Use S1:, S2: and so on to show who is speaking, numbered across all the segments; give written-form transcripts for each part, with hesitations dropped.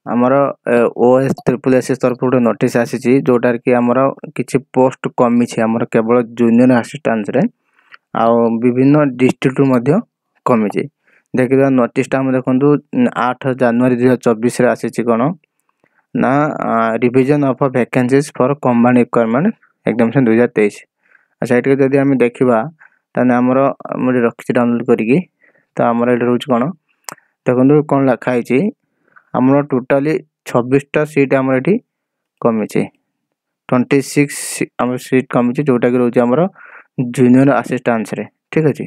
S1: आमर OS triple SS तरफ गोटे नोटिस आसी जोटार कि आमर किसी पोस्ट कमी आमर केवल जूनियर असिस्टेंट रे आउ विभिन्न डिस्ट्रिक्ट मध्य कमी देखिए नोटिसटा हम देखु 8 जनवरी 2024 रे आसी कौन ना revision of vacancies for combined requirement examination 2023। अच्छा ये जदि आम देखा ताने आमर मुझे रखी डाउनलोड करी तो आमर ये रोच कौन देखो कौन लिखाई आमर टोटाली 26टा सीट आमर ये कमी 26 आम सीट कमी जोटा कि रोचे आमर जूनियर असिस्टेंट्स रे ठीक अच्छे।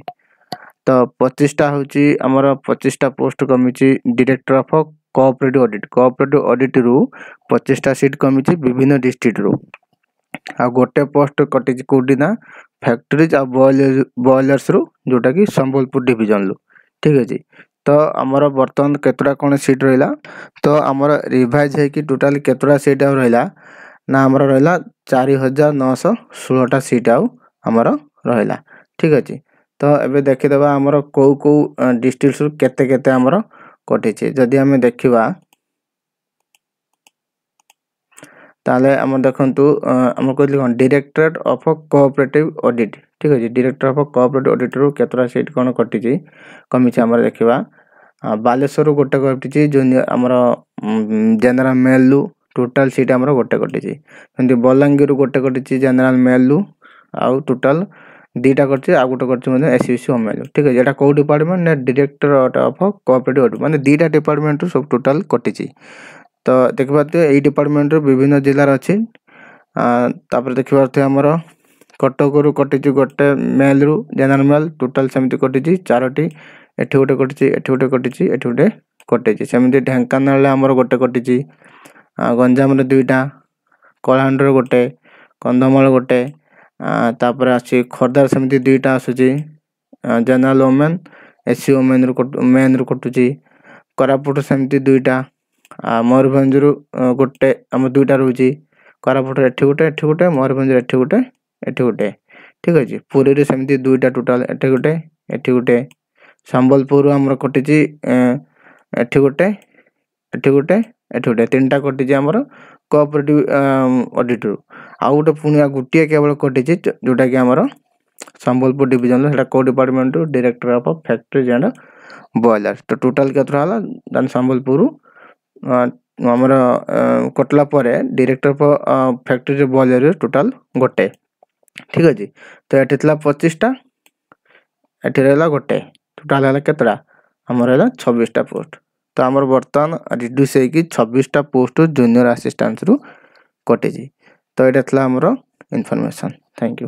S1: तो 25टा हूँ आमर 25टा पोस्ट कमी डायरेक्टर ऑफ कोऑपरेटिव ऑडिट रु 25टा सीट कमी विभिन्न डिस्ट्रिक्ट रु आ गोटे पोस्ट कटि कोटी ना फैक्ट्रीज आ बॉयलर्स रु जोटा कि संबलपुर डिवीजन रु ठीक अच्छे। तो आमर बर्तमान केतटा कौन सीट रहा तो आमर रिवाइज है कि टोटाल केतटा सीट रहा ना आमर रहा 4916टा सीट आमर रहा ठीक अच्छे। तो एबे देखिदेबा आमर कौ कौ डिस्ट्रिक्ट रु केते केते आमर कटिचे जदि आम देखा ताले आम देखंतु आम कहली कौन डायरेक्टरेट ऑफ कोऑपरेटिव ऑडिट ठीक अच्छे। डायरेक्टर ऑफ कोऑपरेटिव ऑडिट रु केतटा सीट कौन कटिची कमी आमर देखा बालेश्वर गोटे कटि जूनियर आमर जनरल मेल रु टोटाल सीट आमर गोटे कटि बलांगीर गोटे कटि जनरल मेल रु आउ टोटाल दीटा करछे आ गोटे करछे एसयूसी ओमेल ठीक है। एटा को डिपार्टमेंट ने डायरेक्टर ऑफ कोऑपरेटिव ऑडिट माने दीटा डिपार्टमेंट रु सब टोटाल कटिची। तो देख पाते एई डिपार्टमेंट रो विभिन्न जिल्ला अछि तापर देख पाते हमर कटक रु कटिची गोटे मेल रु जनरल मेल टोटाल सेमति कटिची चारोटी एठी गोटे कटिची एठी गोटे कटिची एठी गोटे कटिची सेमति ढेंकानाल हमर गोटे कटिची गंजाम रे दुईटा कलाहांड रे गोटे कंधमाल गोटे तापर आसी खर्दार सेमति दुईटा आसुची जनरल वोमेन एससी वोमेन रु कटुची कोरापुट सेमति दुईटा मयूरभंज रु गोटे आम दुईटा रोची कोरापुट एठी गोटे मयूरभंज एठी गोटे ठीक अच्छे। पुरी रे सेमति दुईटा टोटाल एठी गोटे संबलपुर आमर कटिची एठी गोटे तीनटा कटिची आमर कोऑपरेटिव ऑडिट रु आउ गोटे पुणी गोटे केवल कटिची जोटा कि आमर संबलपुर डिवीजन सेटा को डिपार्टमेंट रु director of factories and boilers. तो टोटाल केतरा हला दान संबलपुर आमर कटला परे director of factories boiler total गोटे ठीक अच्छे। तो एठी थला 25टा एठी रहला गोटे टोटाल हला केतरा आमर रहला 26टा पोस्ट। तो आमर बर्तमान रिड्यूस है कि 26टा पोस्ट जूनियर असिस्टेंट रु कटिची। तो एटा थला आमर इन्फॉर्मेशन। Thank you.